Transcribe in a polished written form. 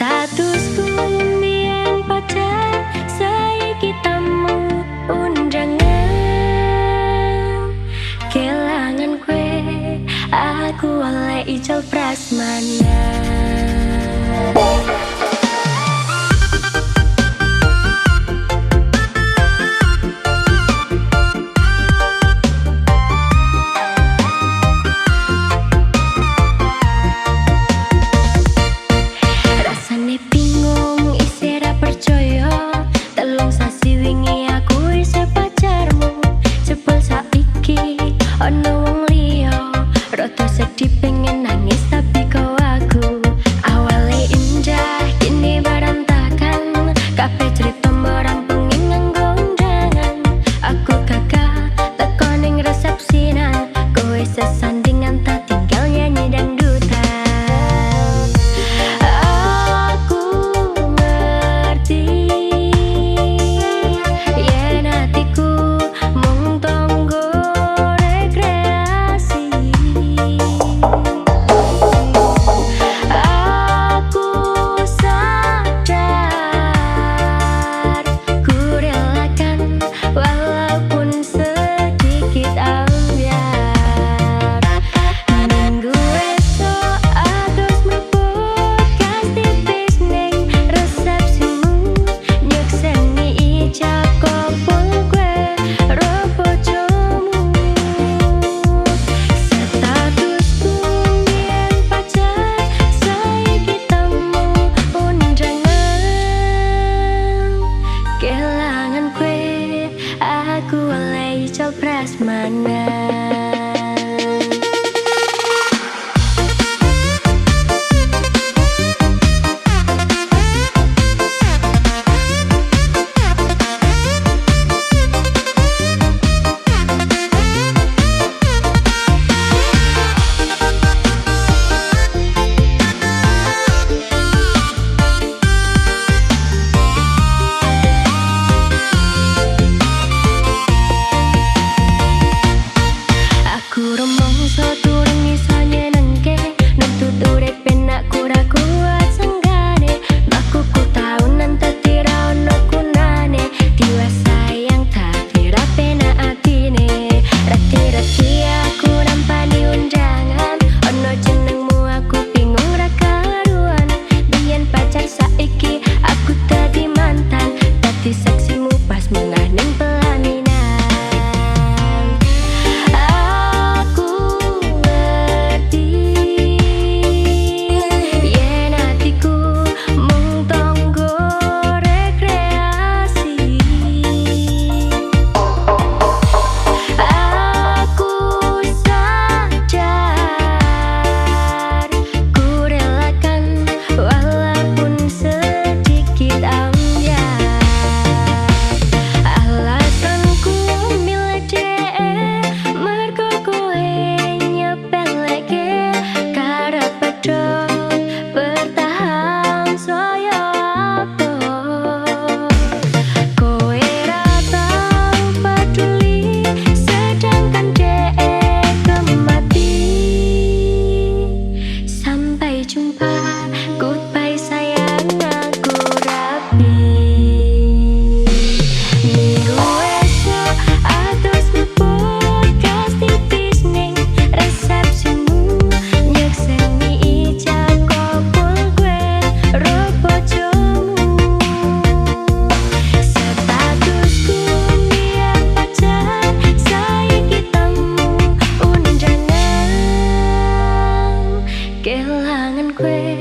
Statusku mbiyen pacar, saiki tamu undangan. Kelangan kue, aku oleh ijol prasmanan. Ono wong liya, rada sedih pengen nangis tapi kau aku. Awale indah, kini berantakan. Kabeh cerita merampungi nganggo undangan. Aku gagal teko ning resepsinan. Kowe sesandingan tak tinggal nyanyi dangdutan. Aku ngerti yen hatiku mung tonggo. Aku oleh ijol prasmanan. Seksimu pas mengah ning pelaminan. Aku ngerti yen hatiku mung tonggo rekreasi. Aku sadar ku relakan walaupun sedikit goodbye sayang, aku rapi. Minggu esok atus mleput kas tipis ning resepsimu. Nyekseni ijab kabul kowe ro bojomu. Statusku mbiyen pacar, saiki tamu undangan. Kelangan kowe